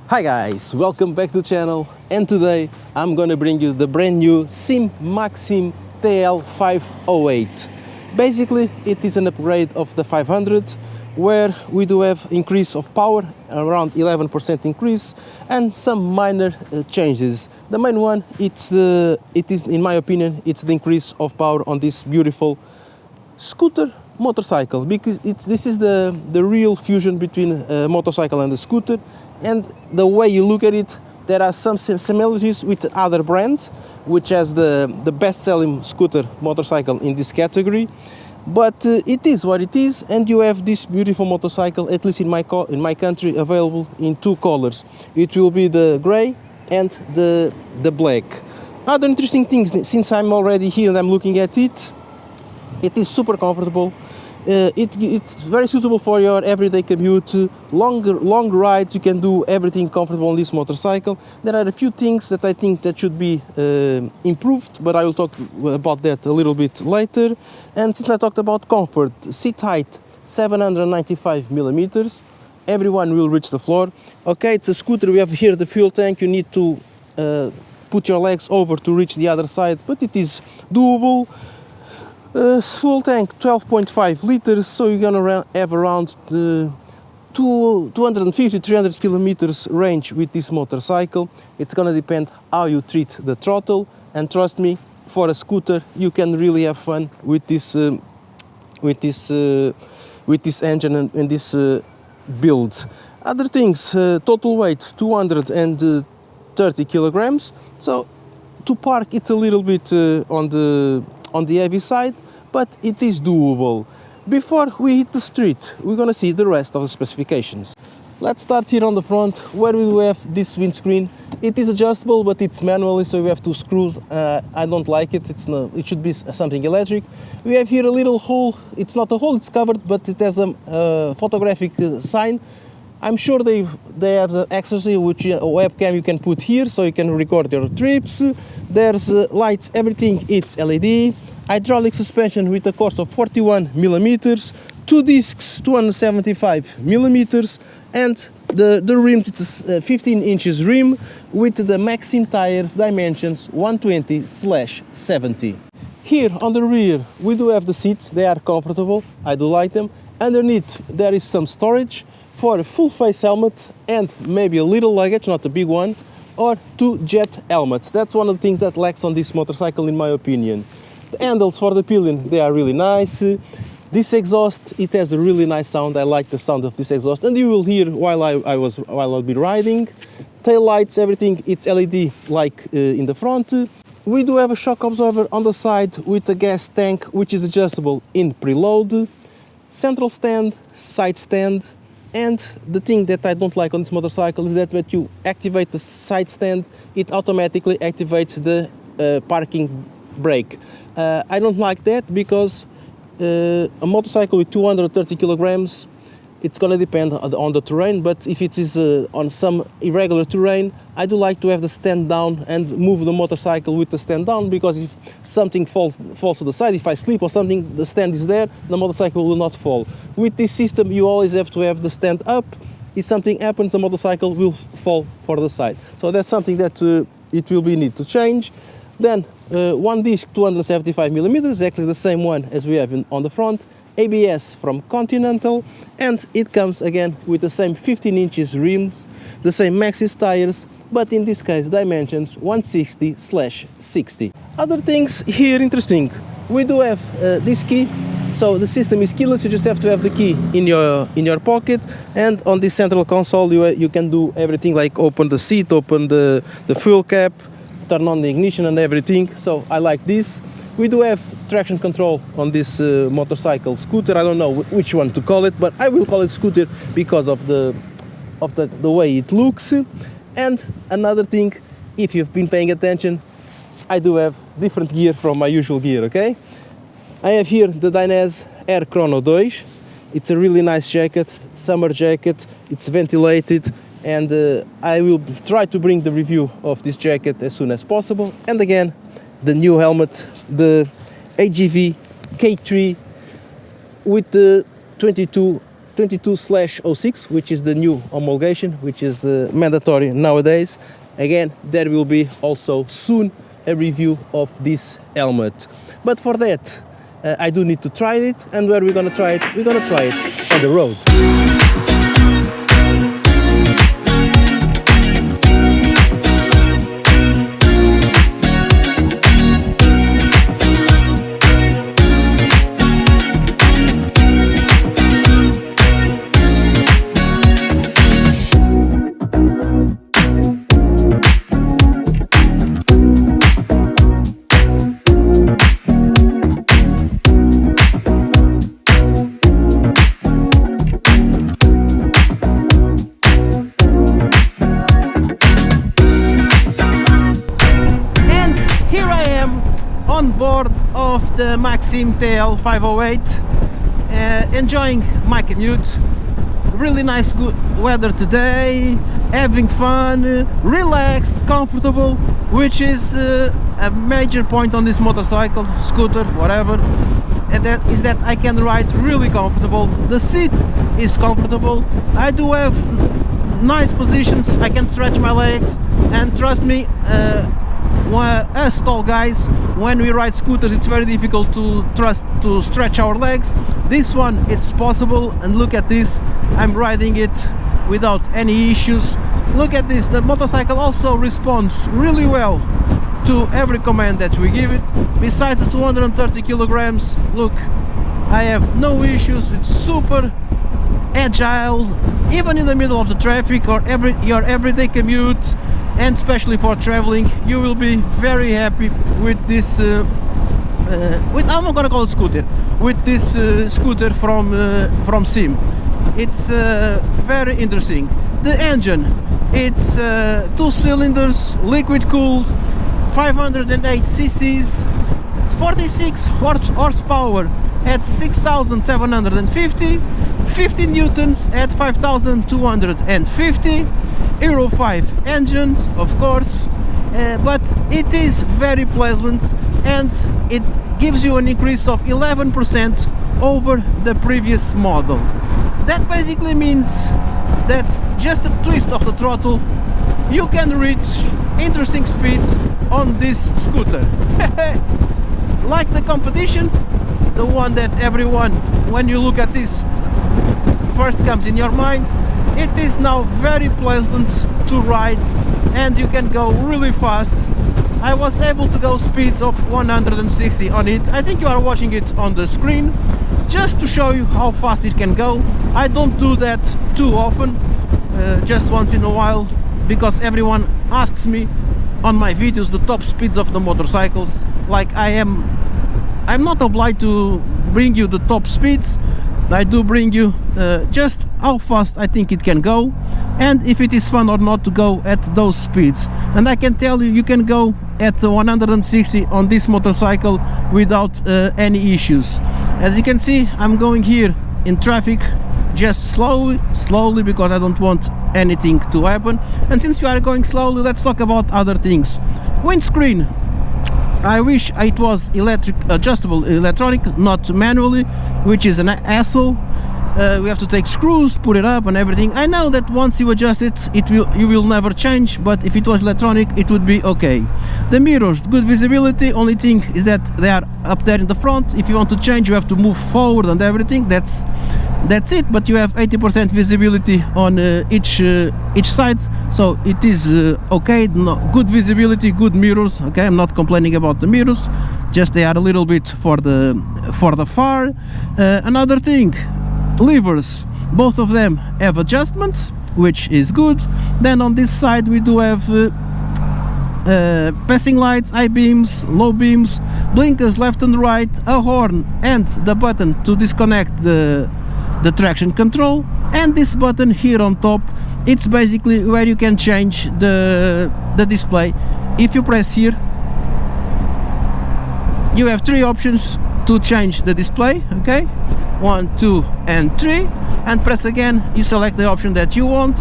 Hi guys, welcome back to the channel, and today I'm gonna bring you the brand new SYM MaxSym Tl 508. Basically it is an upgrade of the 500 where we do have increase of power, around 11% increase, and some minor changes. The main one, it is in my opinion, it's the increase of power on this beautiful scooter motorcycle, because this is the real fusion between a motorcycle and a scooter, and the way you look at it, there are some similarities with other brands which has the best-selling scooter motorcycle in this category, but it is what it is, and you have this beautiful motorcycle, at least in my country, available in two colors. It will be the gray and the black. Other interesting things, since I'm already here and I'm looking at it, it is super comfortable. It's very suitable for your everyday commute, long rides. You can do everything comfortable on this motorcycle. There are a few things that I think that should be improved, but I will talk about that a little bit later. And since I talked about comfort, seat height 795 millimeters. Everyone will reach the floor. Okay, it's a scooter. We have here the fuel tank. You need to put your legs over to reach the other side, but it is doable. Full tank 12.5 liters, so you're gonna have around 250-300 kilometers range with this motorcycle. It's gonna depend how you treat the throttle, and trust me, for a scooter you can really have fun with this engine and this build. Other things, total weight 230 kilograms, so to park it's a little bit on the heavy side, but it is doable. Before we hit the street, we're gonna see the rest of the specifications. Let's start here on the front, where we do have this windscreen. It is adjustable, but it's manually, so we have two screws. I don't like it. It should be something electric. We have here a little hole. It's not a hole, it's covered, but it has a photographic sign. I'm sure they have the accessory, which a webcam you can put here, so you can record your trips. There's lights, everything, it's LED. Hydraulic suspension with a course of 41 millimeters. Two discs, 275 millimeters. And the rims, it's a 15 inches rim with the MaxSym tires dimensions 120/70. Here on the rear, we do have the seats. They are comfortable. I do like them. Underneath, there is some storage for a full face helmet and maybe a little luggage, not a big one, or two jet helmets. That's one of the things that lacks on this motorcycle, in my opinion. The handles for the pillion, they are really nice. This exhaust, it has a really nice sound. I like the sound of this exhaust, and you will hear while I'll be riding. Tail lights, everything, it's LED like in the front. We do have a shock absorber on the side with a gas tank, which is adjustable in preload. Central stand, side stand. And the thing that I don't like on this motorcycle is that when you activate the side stand, it automatically activates the parking brake. I don't like that, because a motorcycle with 230 kilograms, it's gonna depend on the terrain, but if it is on some irregular terrain, I do like to have the stand down and move the motorcycle with the stand down, because if something falls to the side, if I slip or something, the stand is there, the motorcycle will not fall. With this system, you always have to have the stand up. If something happens, the motorcycle will fall for the side. So that's something that it will be need to change. Then one disc, 275 millimeters, exactly the same one as we have on the front. ABS from Continental, and it comes again with the same 15 inches rims, the same Maxxis tires, but in this case dimensions 160/60. Other things here interesting, we do have this key, so the system is keyless. You just have to have the key in your pocket, and on this central console you can do everything, like open the seat, open the fuel cap, turn on the ignition and everything. So I like this. We do have traction control on this motorcycle scooter. I don't know which one to call it, but I will call it scooter because of the way it looks. And another thing, if you've been paying attention, I do have different gear from my usual gear, okay? I have here the Dainese Air Chrono 2. It's a really nice jacket, summer jacket. It's ventilated, and I will try to bring the review of this jacket as soon as possible. And again, the new helmet, the AGV K3 with the 22 22/06, which is the new homologation, which is mandatory nowadays. Again, there will be also soon a review of this helmet. But for that, I do need to try it, and where we're gonna try it? We're gonna try it on the road. On board of the MaxSym Tl 508, enjoying my commute. Really nice, good weather today, having fun, relaxed, comfortable, which is a major point on this motorcycle, scooter, whatever, and that is that I can ride really comfortable. The seat is comfortable. I do have nice positions, I can stretch my legs, and trust me, us tall guys, when we ride scooters, it's very difficult to stretch our legs. This one, it's possible, and look at this, I'm riding it without any issues. Look at this, the motorcycle also responds really well to every command that we give it. Besides the 230 kilograms, look, I have no issues. It's super agile, even in the middle of the traffic or your everyday commute, and especially for traveling. You will be very happy with this I'm not gonna call it scooter, with this scooter from SYM. It's very interesting. The engine, it's 2 cylinders, liquid cooled, 508 cc's, 46 horsepower at 6,750, 50 newtons at 5,250, Euro 5 engine, of course, but it is very pleasant, and it gives you an increase of 11% over the previous model. That basically means that just a twist of the throttle, you can reach interesting speeds on this scooter. Like the competition, the one that everyone, when you look at this, first comes in your mind, it is now very pleasant to ride, and you can go really fast. I was able to go speeds of 160 on it. I think you are watching it on the screen, just to show you how fast it can go. I don't do that too often, just once in a while, because everyone asks me on my videos the top speeds of the motorcycles. Like, I'm not obliged to bring you the top speeds. I do bring you just how fast I think it can go, and if it is fun or not to go at those speeds. And I can tell you, you can go at 160 on this motorcycle without any issues. As you can see, I'm going here in traffic just slowly, because I don't want anything to happen. And since we are going slowly, let's talk about other things. Windscreen, I wish it was adjustable electronic, not manually, which is an hassle. We have to take screws, put it up and everything. I know that once you adjust it, you will never change, but if it was electronic, it would be okay. The mirrors, good visibility. Only thing is that they are up there in the front. If you want to change, you have to move forward and everything. That's it. But you have 80% visibility on each side, so it is okay. No, good visibility, good mirrors. Okay, I'm not complaining about the mirrors, just they are a little bit for the far. Another thing, levers, both of them have adjustment, which is good. Then on this side we do have passing lights, high beams, low beams, blinkers left and right, a horn, and the button to disconnect the traction control. And this button here on top, it's basically where you can change the display. If you press here, you have 3 options to change the display. Okay, 1, 2 and 3, and press again, you select the option that you want.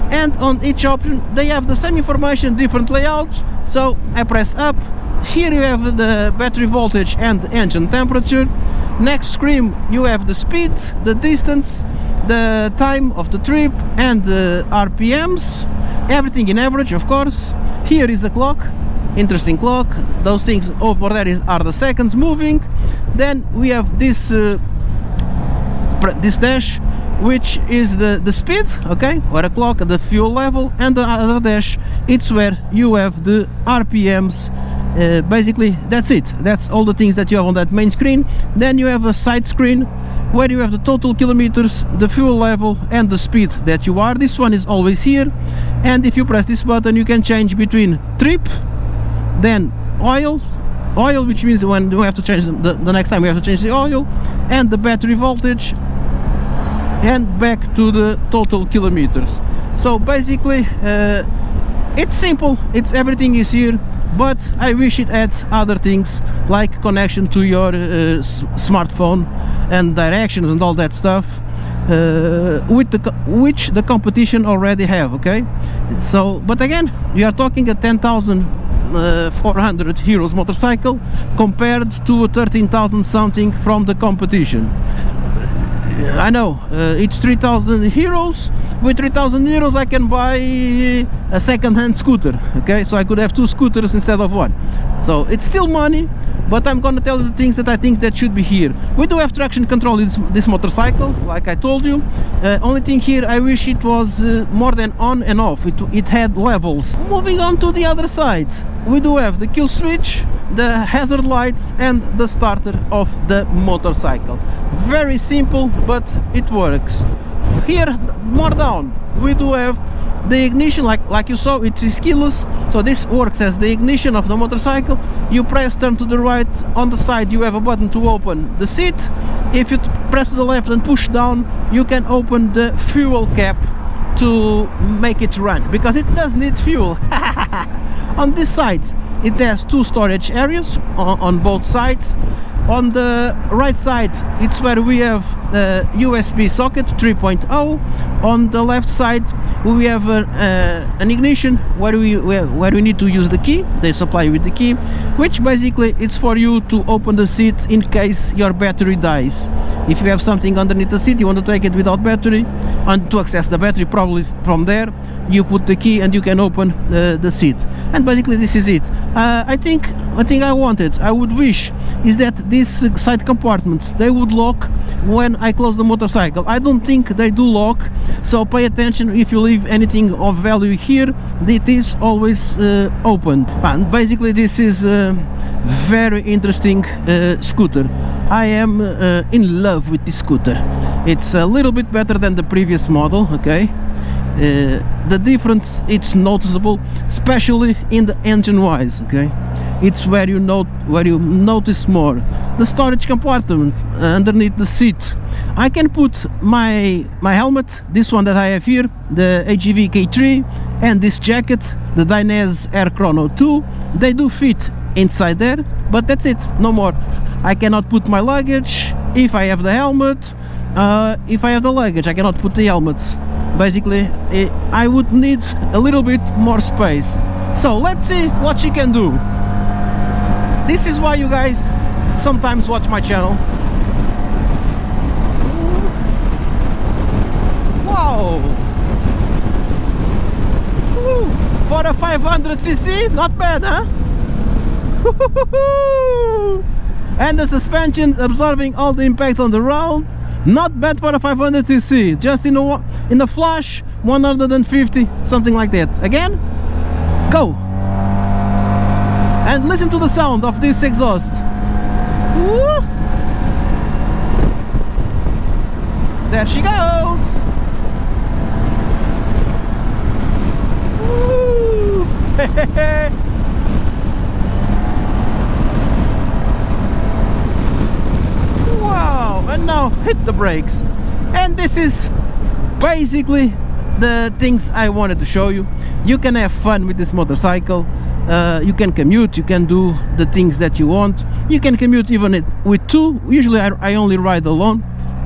And on each option they have the same information, different layout. So I press up, here you have the battery voltage and the engine temperature. Next screen you have the speed, the distance, the time of the trip and the RPMs, everything in average, of course. Here is the clock, interesting clock. Those things over there are the seconds moving. Then we have this this dash, which is the speed, okay, or a clock, the fuel level, and the other dash, it's where you have the RPMs. Basically that's it, that's all the things that you have on that main screen. Then you have a side screen where you have the total kilometers, the fuel level, and the speed that you are. This one is always here, and if you press this button you can change between trip, then oil, which means when we have to change the next time we have to change the oil, and the battery voltage, and back to the total kilometers. So basically it's simple, it's everything is here, but I wish it adds other things like connection to your smartphone and directions and all that stuff, which the competition already have, okay? So, but again, we are talking a 10,400 euros motorcycle compared to a 13,000 something from the competition. I know, it's 3,000 euros. With 3,000 euros I can buy a second-hand scooter, okay? So I could have two scooters instead of one. So it's still money, but I'm gonna tell you the things that I think that should be here. We do have traction control in this motorcycle, like I told you. Only thing here, I wish it was more than on and off. It had levels. Moving on to the other side, we do have the kill switch, the hazard lights, and the starter of the motorcycle. Very simple, but it works. Here, more down, we do have the ignition, like you saw, it is keyless, so this works as the ignition of the motorcycle. You press turn to the right, on the side you have a button to open the seat. If you press to the left and push down, you can open the fuel cap to make it run, because it does need fuel. On this side it has two storage areas on both sides. On the right side, it's where we have the USB socket 3.0. On the left side, we have an ignition where we need to use the key. They supply you with the key, which basically it's for you to open the seat in case your battery dies. If you have something underneath the seat, you want to take it without battery, and to access the battery, probably from there, you put the key and you can open the seat. And basically this is it. I think I would wish is that these side compartments, they would lock when I close the motorcycle. I don't think they do lock, so pay attention if you leave anything of value here. It is always open. And basically this is a very interesting scooter. I am in love with this scooter. It's a little bit better than the previous model, okay? The difference, it's noticeable, especially in the engine wise, okay? It's where you notice more. The storage compartment underneath the seat, I can put my helmet, this one that I have here, the AGV K3, and this jacket, the Dainese Air Chrono 2. They do fit inside there, but that's it, no more. I cannot put my luggage if I have the helmet. If I have the luggage, I cannot put the helmet. Basically, I would need a little bit more space. So let's see what she can do. This is why you guys sometimes watch my channel. Wow! For a 500cc, not bad, huh? And the suspension absorbing all the impact on the road. Not bad for a 500cc. Just in a flash, 150, something like that. Again, go! And listen to the sound of this exhaust. Woo! There she goes! Woo! Wow! And now hit the brakes. And this is basically the things I wanted to show you. You can have fun with this motorcycle. You can commute, you can do the things that you want. You can commute even with two. Usually I only ride alone,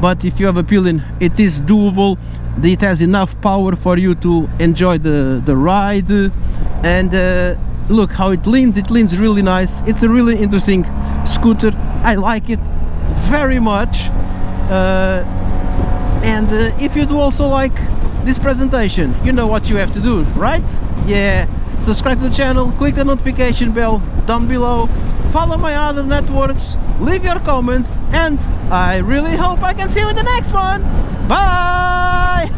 but if you have a feeling, it is doable. It has enough power for you to enjoy the ride. And look how it leans really nice. It's a really interesting scooter. I like it very much. And if you do also like this presentation, you know what you have to do, right? Yeah, subscribe to the channel, click the notification bell down below, follow my other networks, leave your comments, and I really hope I can see you in the next one. Bye!